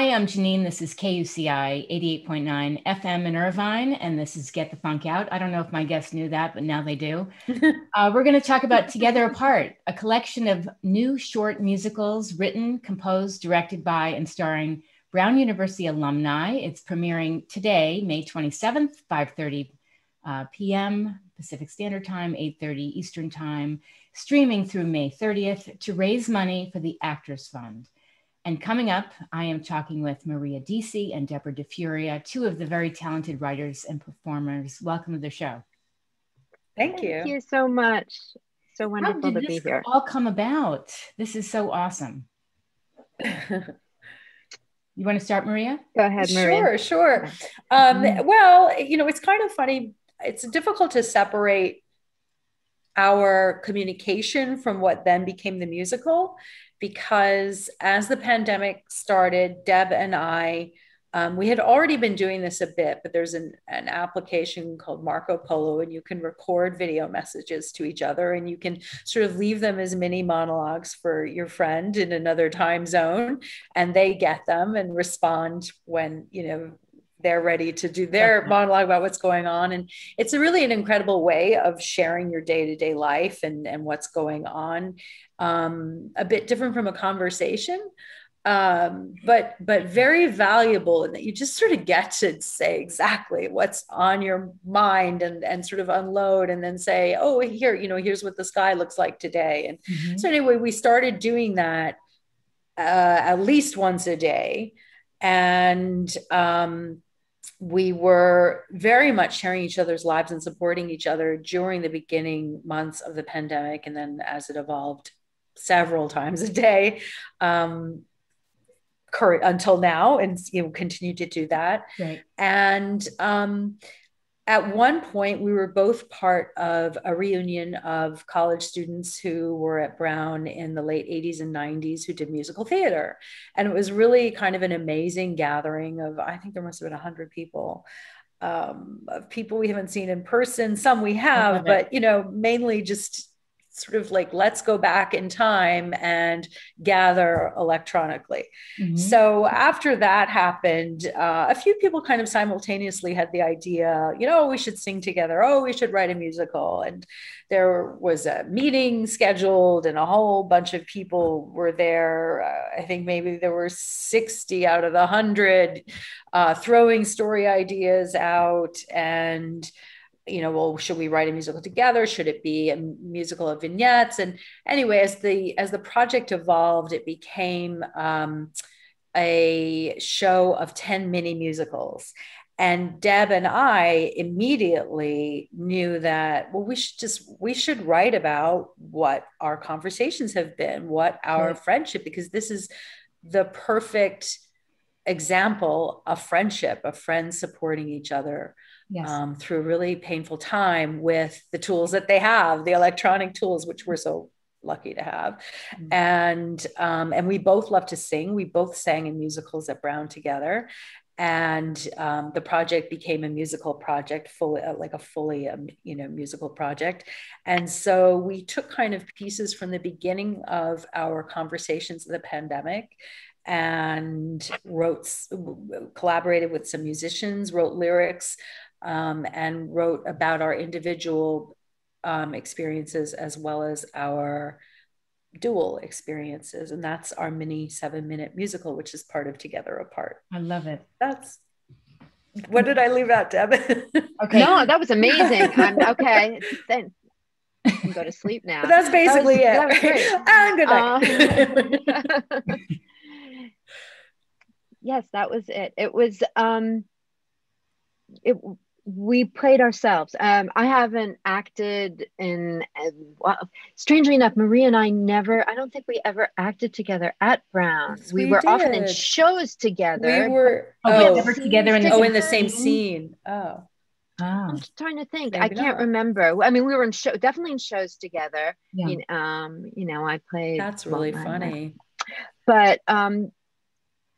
Hi, I'm Janeane. This is KUCI 88.9 FM in Irvine, and this is Get the Funk Out. I don't know if my guests knew that, but now they do. We're going to talk about Together Apart, a collection of new short musicals written, composed, directed by, and starring Brown University alumni. It's premiering today, May 27th, 5:30 p.m. Pacific Standard Time, 8:30 Eastern Time, streaming through May 30th to raise money for the Actors Fund. And coming up, I am talking with Maria Deasy and Deborah DeFuria, two of the very talented writers and performers. Welcome to the show. Thank you. Thank you so much. So wonderful to be here. How did this all come about? This is so awesome. You want to start, Maria? Go ahead, Maria. Sure. Well, it's kind of funny. It's difficult to separate our communication from what then became the musical, because as the pandemic started, Deb and I, we had already been doing this a bit, but there's an application called Marco Polo, and you can record video messages to each other, and you can sort of leave them as mini monologues for your friend in another time zone, and they get them and respond when, they're ready to do their monologue about what's going on. And it's really an incredible way of sharing your day-to-day life and what's going on. A bit different from a conversation, but very valuable in that you just sort of get to say exactly what's on your mind and sort of unload and then say, oh, here's what the sky looks like today. And so anyway, we started doing that at least once a day. And we were very much sharing each other's lives and supporting each other during the beginning months of the pandemic. And then as it evolved several times a day, until now, and continue to do that. Right. And at one point, we were both part of a reunion of college students who were at Brown in the late 80s and 90s who did musical theater. And it was really kind of an amazing gathering of, I think there must have been 100 people, of people we haven't seen in person. Some we have, but, mainly just sort of like, let's go back in time and gather electronically. So after that happened, a few people kind of simultaneously had the idea, we should sing together. Oh, we should write a musical. And there was a meeting scheduled and a whole bunch of people were there. I think maybe there were 60 out of the 100 throwing story ideas out. And well, should we write a musical together? Should it be a musical of vignettes? And anyway, as the project evolved, it became a show of 10 mini musicals. And Deb and I immediately knew that, well, we should write about what our conversations have been, what our friendship, because this is the perfect example of friendship, of friends supporting each other. Yes. Through a really painful time with the tools that they have, the electronic tools, which we're so lucky to have. And we both love to sing. We both sang in musicals at Brown together. And the project became a musical project, fully musical project. And so we took kind of pieces from the beginning of our conversations of the pandemic and collaborated with some musicians, wrote lyrics, and wrote about our individual experiences as well as our dual experiences. And that's our mini 7-minute musical, which is part of Together Apart. I love it. What did I leave out, Deb? Okay. No, that was amazing. Okay. Then you can go to sleep now. But that's basically it. That was great. And good night. Yes, that was it. It was, we played ourselves. I haven't acted in, strangely enough, Maria and I don't think we ever acted together at Brown. Yes, we were often in shows together. We were never together in the same scene. Oh. I'm just trying to think. Maybe I can't not. remember. I mean, we were definitely in shows together. Yeah. I played. That's really funny. But I'm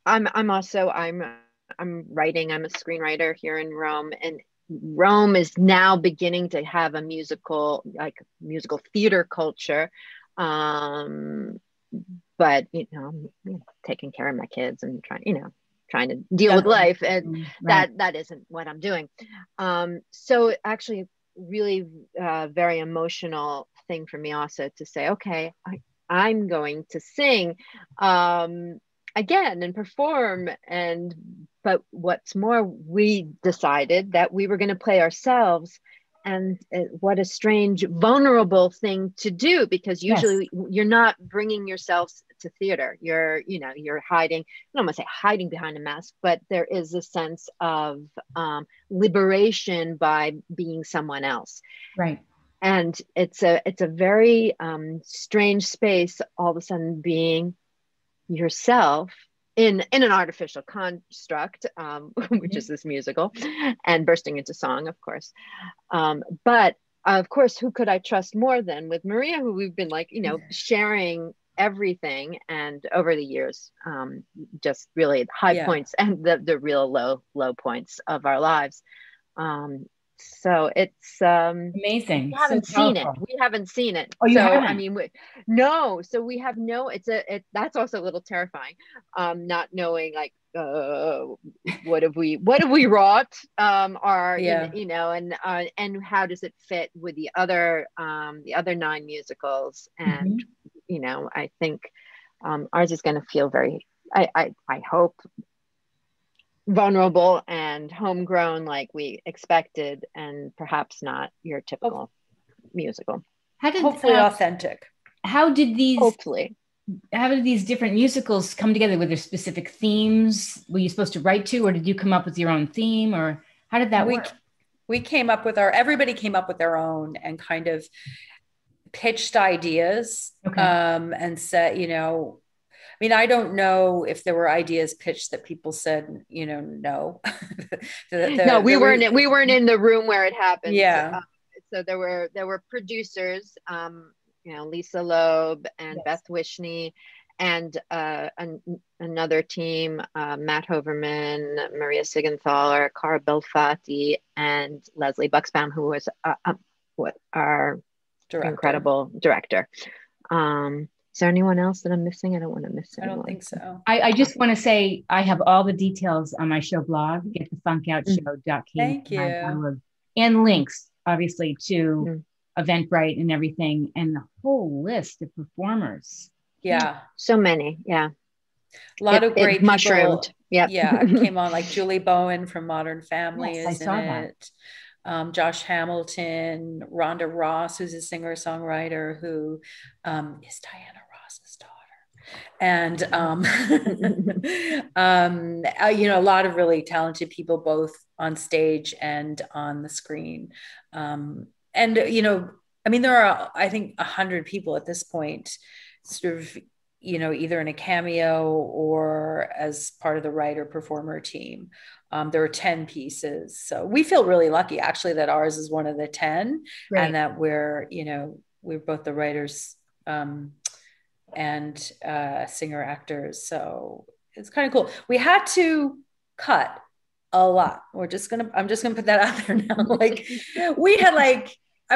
writing. I'm a screenwriter here in Rome, and Rome is now beginning to have a musical theater culture. But taking care of my kids and trying, trying to deal with life, and right. that isn't what I'm doing. So actually really very emotional thing for me also to say, okay, I'm going to sing again and perform. But what's more, we decided that we were going to play ourselves. And what a strange, vulnerable thing to do, because usually you're not bringing yourselves to theater. You're hiding, I don't want to say hiding behind a mask, but there is a sense of liberation by being someone else. Right. And it's a very strange space, all of a sudden being yourself in an artificial construct, which is this musical, and bursting into song, of course. But of course, who could I trust more than with Maria, who we've been sharing everything, and over the years, just really high points and the real low points of our lives. So it's amazing. We haven't seen it. We haven't seen it. Oh, you haven't? I mean, no. So we have no. That's also a little terrifying. Not knowing what have we wrought? And how does it fit with the other 9 musicals? And I think ours is going to feel very. I hope vulnerable and homegrown like we expected, and perhaps not your typical musical. Hopefully authentic. How did these different musicals come together? Were there specific themes were you supposed to write to, or did you come up with your own theme, or how did that work? We came up with everybody came up with their own and kind of pitched ideas. And said, I mean, I don't know if there were ideas pitched that people said, no. No, we weren't in the room where it happened. Yeah. So there were producers, Lisa Loeb and Beth Wishney, and another team, Matt Hoverman, Maria Sigenthaler, Cara Belfatti, and Leslie Buxbaum, who was our incredible director. Is there anyone else that I'm missing? I don't want to miss anyone. I don't think so. I just want to say I have all the details on my show blog, getthefunkoutshow.com. Thank you. And links, obviously, to Eventbrite and everything, and the whole list of performers. Yeah. So many. Yeah. A lot of great mushroomed. People. Yeah. Came on, like Julie Bowen from Modern Family is in it. Josh Hamilton, Rhonda Ross, who's a singer-songwriter who is Diana Ross's daughter. And, a lot of really talented people, both on stage and on the screen. There are, I think, 100 people at this point, sort of, either in a cameo or as part of the writer performer team. There are 10 pieces. So we feel really lucky actually that ours is one of the 10, and that we're both the writers and singer actors. So it's kind of cool. We had to cut a lot. I'm just going to put that out there now. We had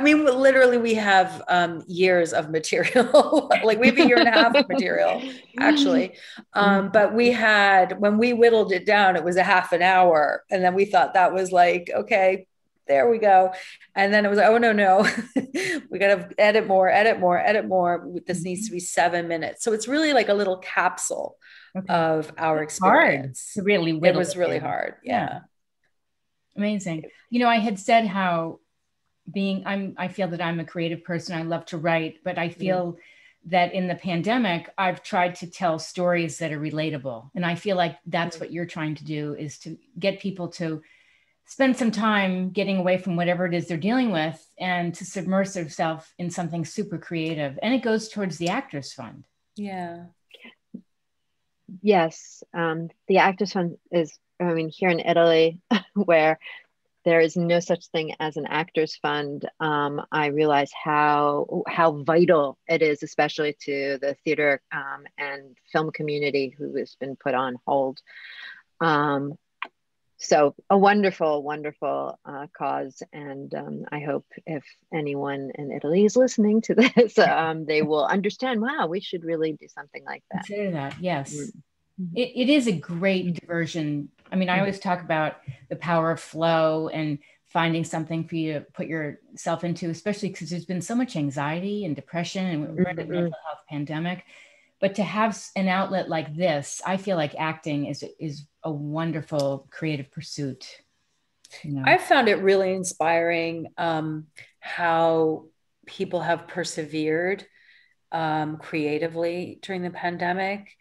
literally we have years of material. We have a year and a half of material actually. But we had, when we whittled it down, it was a half an hour. And then we thought that was okay, there we go. And then it was oh, no, we got to edit more. This needs to be 7 minutes. So it's really like a little capsule of our experience. Hard to really whittle it was really hard. Yeah. Amazing. I had said how I feel that I'm a creative person. I love to write, but I feel that in the pandemic, I've tried to tell stories that are relatable. And I feel like that's what you're trying to do, is to get people to spend some time getting away from whatever it is they're dealing with and to submerge themselves in something super creative. And it goes towards the Actors Fund. Yeah. Yes. The Actors Fund is, here in Italy, where there is no such thing as an Actors Fund. I realize how vital it is, especially to the theater and film community who has been put on hold. So a wonderful, wonderful cause. And I hope if anyone in Italy is listening to this, they will understand, wow, we should really do something like that. Consider that, yes. It is a great diversion. I mean, I always talk about the power of flow and finding something for you to put yourself into, especially because there's been so much anxiety and depression, and we're in a mental health pandemic. But to have an outlet like this, I feel like acting is a wonderful creative pursuit. You know? I found it really inspiring how people have persevered creatively during the pandemic.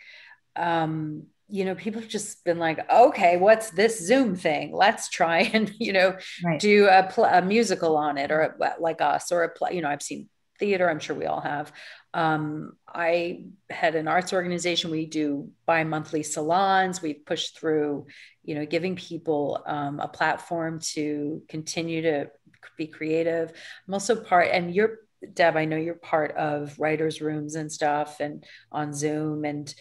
You know, people have just been like, okay, what's this Zoom thing? Let's try and, you know, do a musical on it, or like us, or a play. You know, I've seen theater. I'm sure we all have. I had an arts organization. We do bi-monthly salons. We've pushed through, you know, giving people a platform to continue to be creative. I'm also part, and Deb, I know you're part of writers' rooms and stuff, and on Zoom, and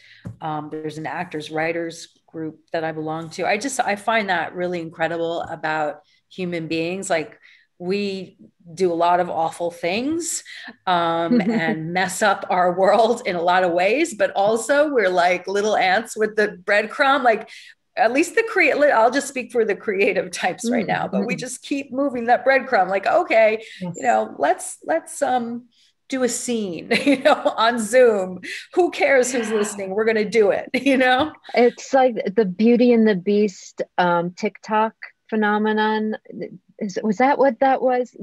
there's an actors writers group that I belong to. I find that really incredible about human beings. Like, we do a lot of awful things and mess up our world in a lot of ways, but also we're like little ants with the breadcrumb. Like, at least I'll just speak for the creative types right now, but we just keep moving that breadcrumb. Like, okay, you know, let's do a scene, you know, on Zoom. Who cares who's listening? We're going to do it, you know? It's like the Beauty and the Beast TikTok phenomenon. Was that what that was?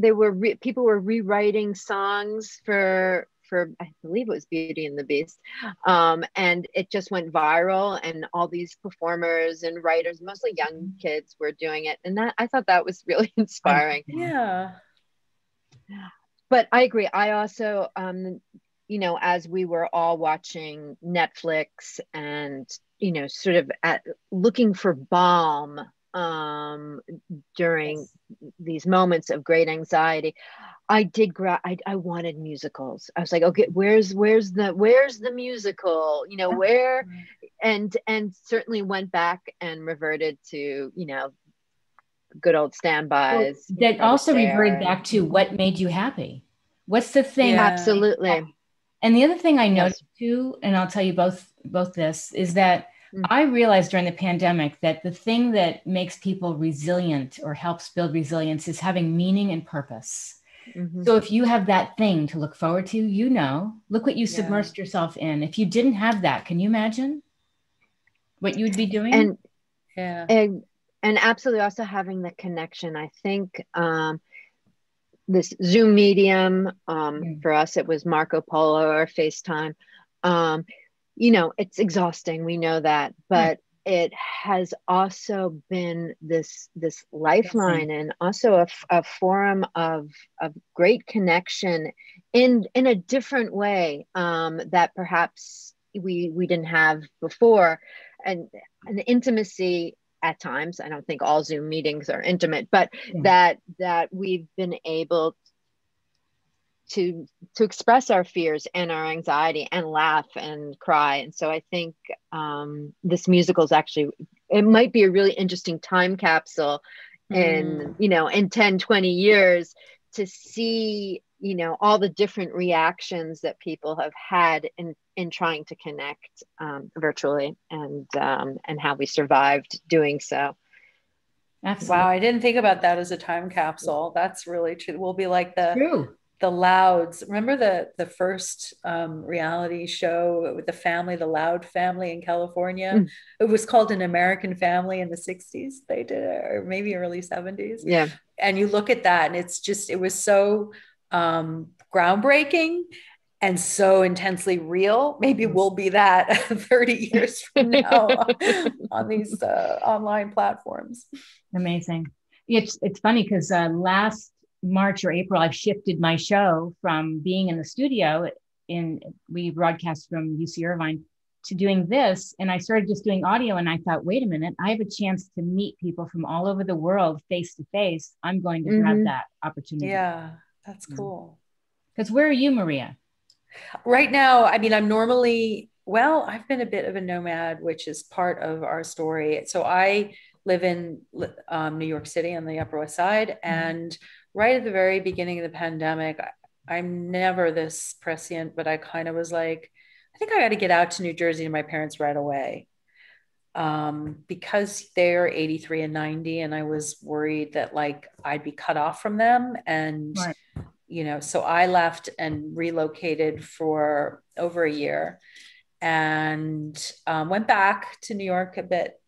People were rewriting songs for I believe it was Beauty and the Beast, and it just went viral, and all these performers and writers, mostly young kids, were doing it, and I thought that was really inspiring. Yeah. But I agree. I also, you know, as we were all watching Netflix and, you know, sort of looking for balm during these moments of great anxiety, I wanted musicals. I was like, okay, where's the musical, you know, where, and certainly went back and reverted to, you know, good old standbys. Well, that also reverted back to what made you happy. What's the thing? Yeah. Absolutely. And the other thing I noticed too, and I'll tell you both this, is that I realized during the pandemic that the thing that makes people resilient or helps build resilience is having meaning and purpose. So if you have that thing to look forward to, you know, look what you submersed yourself in. If you didn't have that, can you imagine what you would be doing? And absolutely also having the connection. I think this Zoom medium, for us, it was Marco Polo or FaceTime. You know, it's exhausting. We know that, but it has also been this lifeline, and also a forum of great connection in a different way that perhaps we didn't have before, and an intimacy at times. I don't think all Zoom meetings are intimate, but that we've been able to express our fears and our anxiety and laugh and cry. And so I think this musical is actually, it might be a really interesting time capsule in, you know, in 10, 20 years to see, you know, all the different reactions that people have had in trying to connect virtually, and how we survived doing so. Absolutely. Wow, I didn't think about that as a time capsule. That's really true. We'll be like the Louds. Remember the first reality show with the family, the Loud family in California? It was called An American Family in the 60s. They did it, or maybe early 70s. Yeah. And you look at that, and it was so groundbreaking and so intensely real. Maybe we'll be that 30 years from now on these online platforms. Amazing. It's funny because last March or April, I've shifted my show from being in the studio we broadcast from UC Irvine to doing this. And I started just doing audio, and I thought, wait a minute, I have a chance to meet people from all over the world face to face. I'm going to grab that opportunity. Yeah, that's cool. Because where are you, Maria? Right now, I mean, I've been a bit of a nomad, which is part of our story. So I live in New York City on the Upper West Side. And right at the very beginning of the pandemic, I'm never this prescient, but I kind of was like, I think I got to get out to New Jersey to my parents right away. because they're 83 and 90, and I was worried that like I'd be cut off from them. And, Right. you know, so I left and relocated for over a year, and went back to New York a bit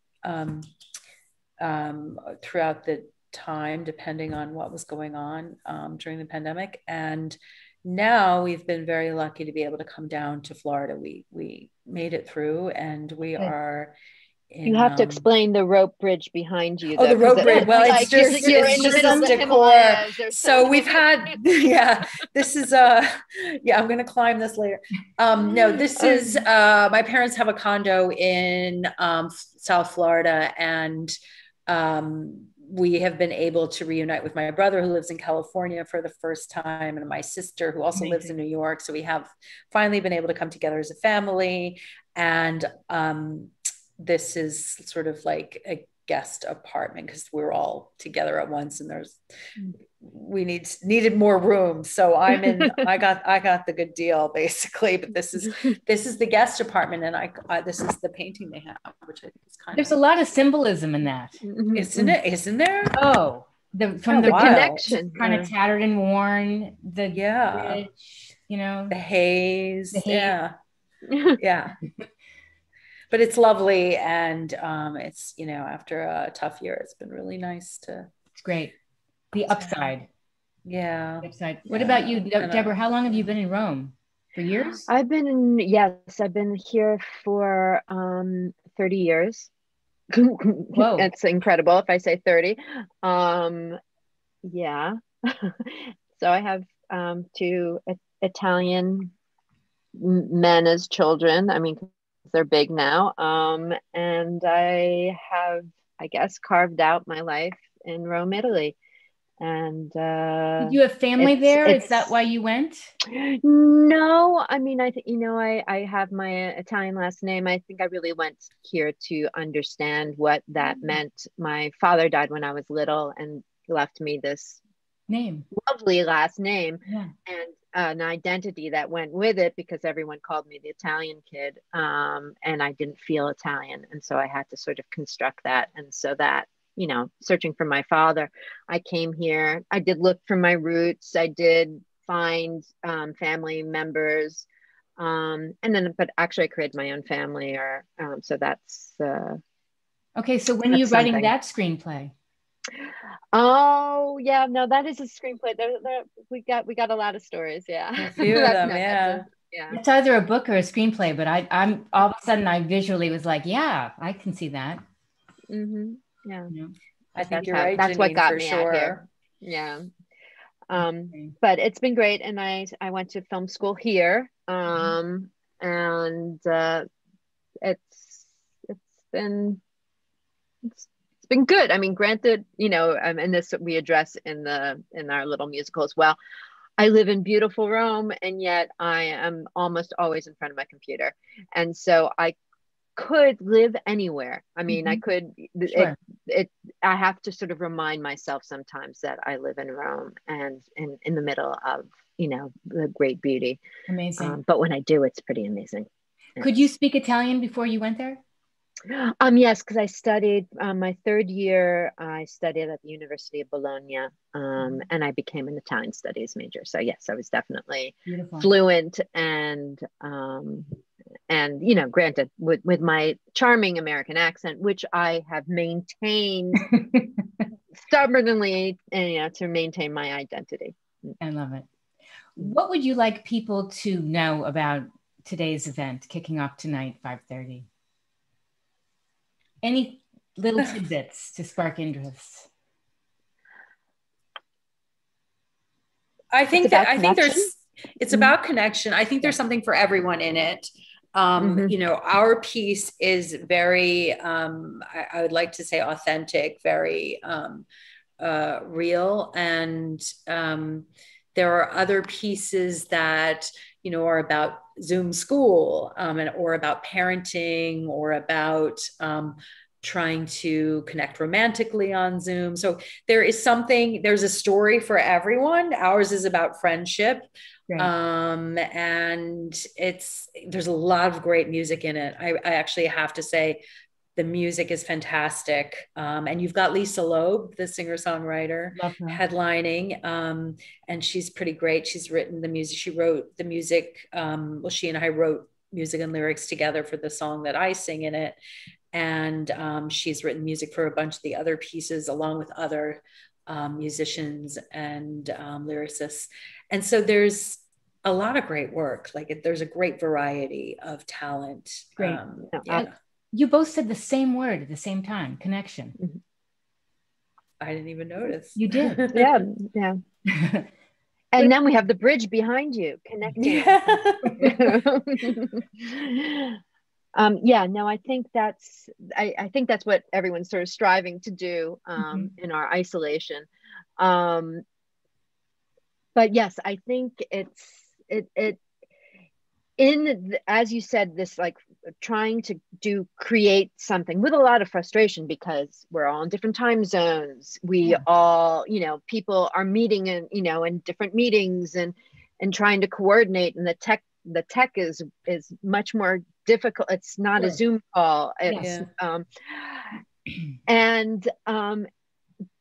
throughout the time, depending on what was going on during the pandemic. And now we've been very lucky to be able to come down to Florida. We made it through, and we are in, you have to explain the rope bridge behind you. Oh, the rope bridge. Well, like you're in the middle of the decor. So we've had, yeah, this is yeah, I'm gonna climb this later. No, this is my parents have a condo in South Florida, and we have been able to reunite with my brother who lives in California for the first time, and my sister who also lives in New York. So we have finally been able to come together as a family. And this is sort of like a guest apartment because we're all together at once, and we needed more room. So I'm in, I got the good deal basically, but this is the guest apartment, and I this is the painting they have, which I think is kind There's a lot of symbolism in that. Isn't it? Isn't there? Oh, the connection, kind of tattered and worn, the bridge, you know, the haze. Yeah. Yeah. But it's lovely, and it's, you know, after a tough year, it's been really nice to. It's great. The upside. Yeah. The upside. What about you, Deborah? How long have you been in Rome? For years? I've been here for 30 years. Whoa. It's incredible if I say 30. Yeah. So I have 2 Italian men as children. I mean, they're big now. And I have, I guess, carved out my life in Rome, Italy. And did you have family there? Is that why you went? No, I mean, I think, you know, I have my Italian last name. I think I really went here to understand what that meant. My father died when I was little and left me this lovely last name, and an identity that went with it, because everyone called me the Italian kid, and I didn't feel Italian, and so I had to sort of construct that. And so that, you know, searching for my father, I came here. I did look for my roots. I did find family members, and then, but actually I created my own family, or so that's okay. So when are you writing that screenplay? Oh yeah, no, that is a screenplay. We got a lot of stories. Yeah, a few of them. Yeah. It's either a book or a screenplay, but I'm all of a sudden I visually was like, yeah, I can see that. Mm-hmm. Yeah, you know? I think you're right. That's Janeane, what got me sure. out here. Yeah. But it's been great, and I went to film school here, and it's been good. I mean, granted, you know, and this we address in our little musical as well. I live in beautiful Rome, and yet I am almost always in front of my computer, and so I could live anywhere. I mean, I could. Sure. I have to sort of remind myself sometimes that I live in Rome and in the middle of, you know, the great beauty. Amazing. But when I do, it's pretty amazing. Could you speak Italian before you went there? Yes, because I studied my 3rd year. I studied at the University of Bologna, and I became an Italian studies major. So yes, I was definitely fluent, and you know, granted, with my charming American accent, which I have maintained stubbornly, and, you know, to maintain my identity. I love it. What would you like people to know about today's event, kicking off tonight, 5:30? Any little tidbits to spark interest? I think it's about connection. I think there's something for everyone in it. You know, our piece is very, I would like to say authentic, very real. And there are other pieces that, you know, are about Zoom school, or about parenting, or about trying to connect romantically on Zoom. So there's a story for everyone. Ours is about friendship. Right. And there's a lot of great music in it. I actually have to say, The music is fantastic. And you've got Lisa Loeb, the singer-songwriter, headlining. And she's pretty great. She's written the music. She wrote the music. Well, she and I wrote music and lyrics together for the song that I sing in it. And she's written music for a bunch of the other pieces along with other musicians and lyricists. And so there's a lot of great work. Like there's a great variety of talent. Great. You both said the same word at the same time, connection. I didn't even notice. You did. Yeah. And then we have the bridge behind you connecting. No, I think that's what everyone's sort of striving to do in our isolation. But yes, I think as you said, this like trying to create something with a lot of frustration because we're all in different time zones. We all, people are meeting in different meetings and trying to coordinate, and the tech is much more difficult. It's not a Zoom call.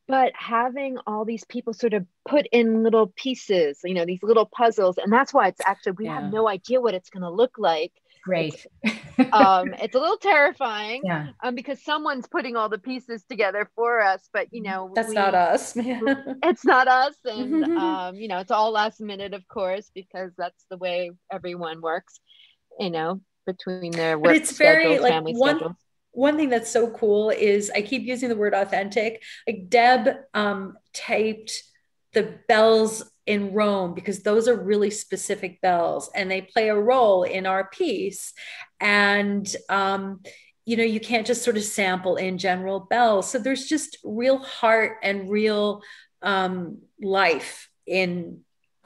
But having all these people sort of put in little pieces, these little puzzles, and that's why it's actually, we have no idea what it's going to look like. Great. It's a little terrifying because someone's putting all the pieces together for us, but that's not us. It's not us. And it's all last minute, of course, because that's the way everyone works, between their work schedules, family schedules. One thing that's so cool is I keep using the word authentic. Like Deb taped the bells in Rome because those are really specific bells and they play a role in our piece. And, you can't just sort of sample in general bells. So there's just real heart and real life in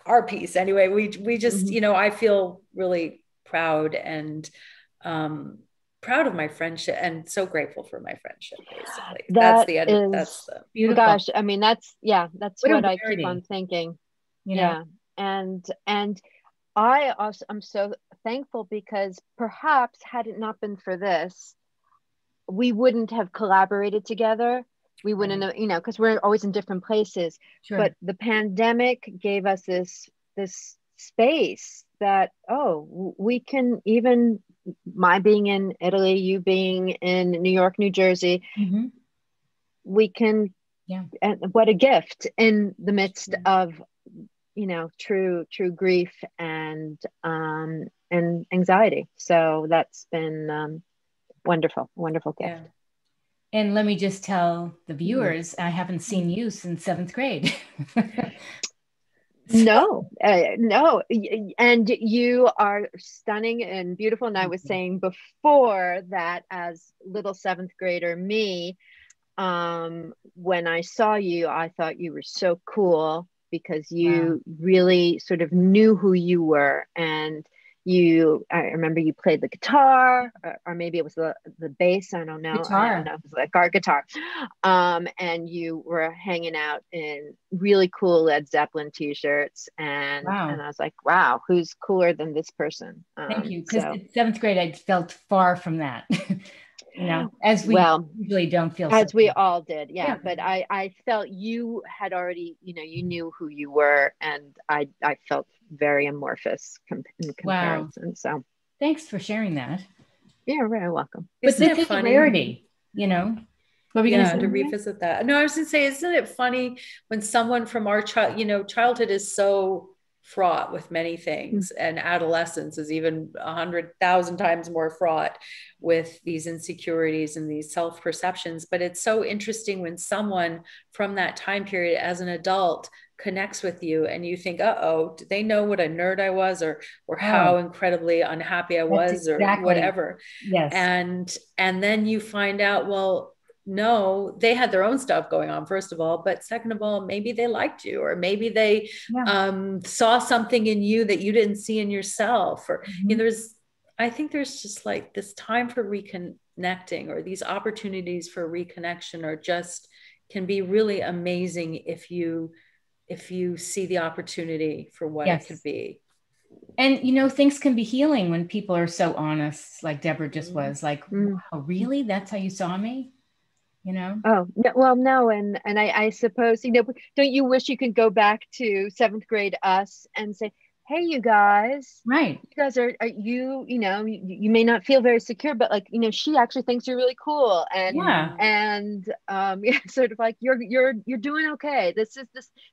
our piece. Anyway, we just, I feel really proud and proud of my friendship and so grateful for my friendship, basically. That's the edit. That's the beautiful. Gosh, I mean, that's what I keep on thinking. And I also am so thankful because perhaps had it not been for this, we wouldn't have collaborated together. We wouldn't have, because we're always in different places. Sure. But the pandemic gave us this space that, we can, even my being in Italy, you being in New York, New Jersey, we can, and what a gift in the midst of, true grief and anxiety. So that's been wonderful gift. Yeah. And let me just tell the viewers, I haven't seen you since 7th grade. No. And you are stunning and beautiful. And I was saying before that, as little 7th grader me, when I saw you, I thought you were so cool because you really sort of knew who you were. And I remember you played the guitar, or maybe it was the bass. I don't know. Guitar. I don't know. It was like our guitar. And you were hanging out in really cool Led Zeppelin t-shirts. And I was like, wow, who's cooler than this person? Thank you. Because in 7th grade, I felt far from that. As we usually don't feel. As we all did. Yeah. But I felt you had already, you knew who you were. And I felt very amorphous in comparison. So thanks for sharing that. You're very welcome. But this is a rarity, What are we going to say? To revisit that? No, I was going to say, isn't it funny when someone from our childhood is so fraught with many things, and adolescence is even 100,000 times more fraught with these insecurities and these self-perceptions. But it's so interesting when someone from that time period as an adult connects with you and you think, do they know what a nerd I was, or how incredibly unhappy I was, or whatever. Yes. And then you find out, well, no, they had their own stuff going on, first of all, but second of all, maybe they liked you, or maybe they saw something in you that you didn't see in yourself, or I think there's just like this time for reconnecting, or these opportunities for reconnection are just can be really amazing if you see the opportunity for what it could be. And, you know, things can be healing when people are so honest, like Deborah just was like, oh, really? That's how you saw me? You know? Oh, no, well, no. And I suppose, you know, don't you wish you could go back to seventh grade us and say, hey, you guys, Right. you guys are you know, you may not feel very secure, but like, you know, she actually thinks you're really cool. And, yeah, sort of like, you're doing okay. This is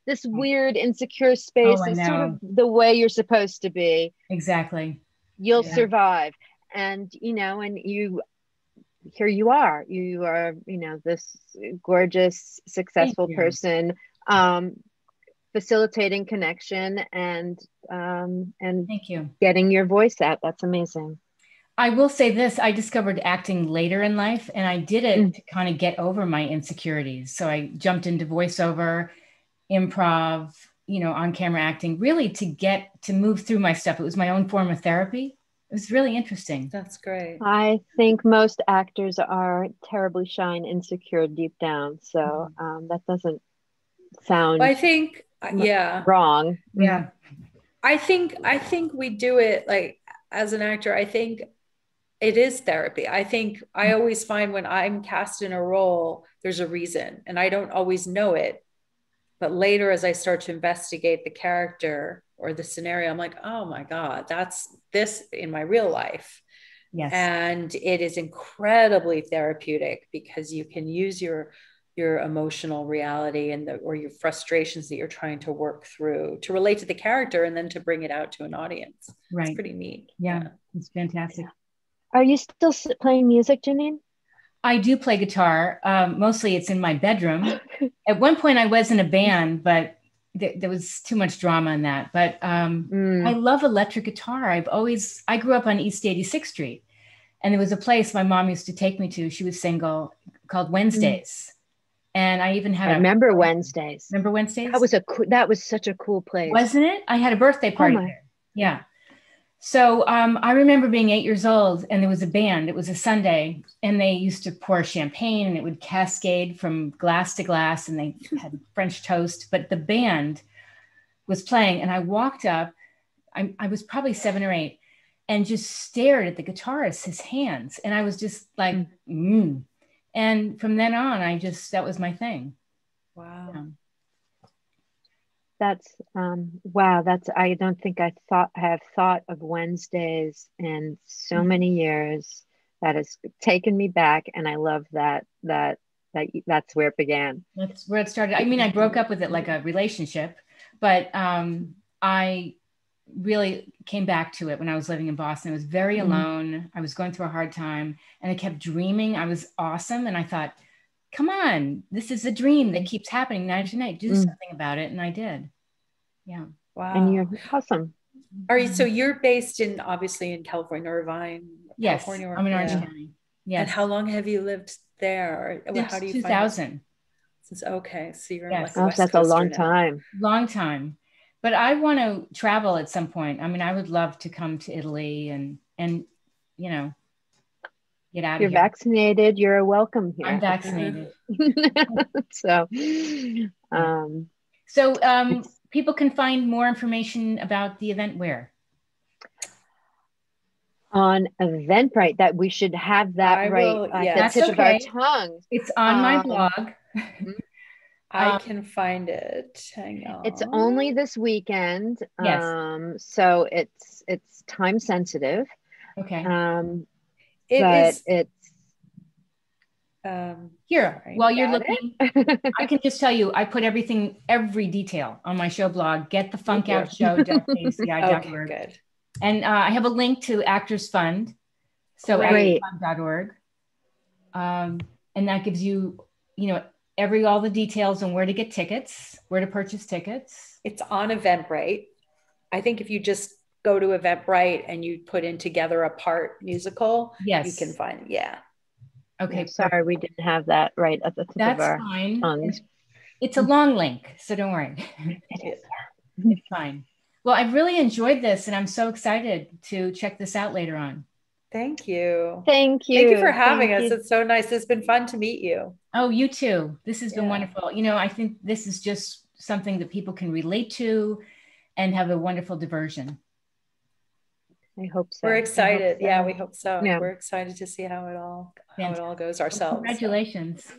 this weird insecure space I is know. sort of the way you're supposed to be. Exactly. You'll survive. And, you know, and here you are, you know, this gorgeous, successful person, facilitating connection and Thank you. getting your voice out. That's amazing. I will say this, I discovered acting later in life, and I did it to kind of get over my insecurities. So I jumped into voiceover, improv, you know, on-camera acting, really to move through my stuff. It was my own form of therapy. It was really interesting. That's great. I think most actors are terribly shy and insecure deep down. So that doesn't sound, I think, wrong. Yeah. I think we do it like as an actor. I think it is therapy. I think I always find when I'm cast in a role, there's a reason, and I don't always know it. But later, as I start to investigate the character or the scenario, I'm like, oh my God, that's this in my real life. Yes. And it is incredibly therapeutic because you can use your emotional reality and or your frustrations that you're trying to work through to relate to the character and then to bring it out to an audience. Right. It's pretty neat. Yeah. It's fantastic. Are you still playing music, Janeane? I do play guitar. Mostly it's in my bedroom. At one point I was in a band, but there was too much drama in that. But I love electric guitar. I grew up on East 86th Street, and there was a place my mom used to take me to. She was single, called Wednesdays. And I even had remember Wednesdays. Remember Wednesdays? That was such a cool place. Wasn't it? I had a birthday party there. Yeah. So I remember being 8 years old, and there was a band. It was a Sunday, and they used to pour champagne, and it would cascade from glass to glass, and they had French toast. But the band was playing, and I walked up. I was probably 7 or 8, and just stared at the guitarist, his hands, and I was just like, And from then on, that was my thing. Wow. Yeah. That's wow. I don't think I have thought of Wednesdays in so many years. That has taken me back, and I love that's where it began. That's where it started. I mean, I broke up with it like a relationship, but I really came back to it when I was living in Boston. I was very alone. I was going through a hard time, and I kept dreaming I was awesome. And I thought, come on, this is a dream that keeps happening night to night. Do something about it. And I did. Yeah. Wow. And you're awesome. Are you, so you're based obviously in California, Irvine? Yes. California, I'm in Orange County. Yes. And how long have you lived there? Since how do you 2000. Okay. So you're like West that's a long now. time. Long time. But I want to travel at some point. I mean, I would love to come to Italy and you know, get out of here. You're vaccinated. You're welcome here. I'm vaccinated. So people can find more information about the event where? On Eventbrite. That we should have that at the tip of our tongues. It's on my blog. I can find it. Hang on. It's only this weekend. Yes. So it's time sensitive. Okay. It's here, while you're looking, I can just tell you, I put every detail on my show blog, getthefunkoutshow.kuci.org. Okay, good. And I have a link to Actors Fund. So actorsfund.org. And that gives you, all the details on where to get tickets, where to purchase tickets. It's on Eventbrite. I think if you just go to Eventbrite and you put in Together Apart musical, yes, you can find it. Yeah. Okay. Yeah, sorry, we didn't have that right at the tip of our tongues. It's a long link, so don't worry. It is. It's fine. Well, I've really enjoyed this, and I'm so excited to check this out later on. Thank you. Thank you. Thank you for having us. It's so nice. It's been fun to meet you. Oh, you too. This has been wonderful. I think this is just something that people can relate to and have a wonderful diversion. I hope so. We're excited. So. Yeah, we hope so. Yeah. We're excited to see how it all goes ourselves. Congratulations. So.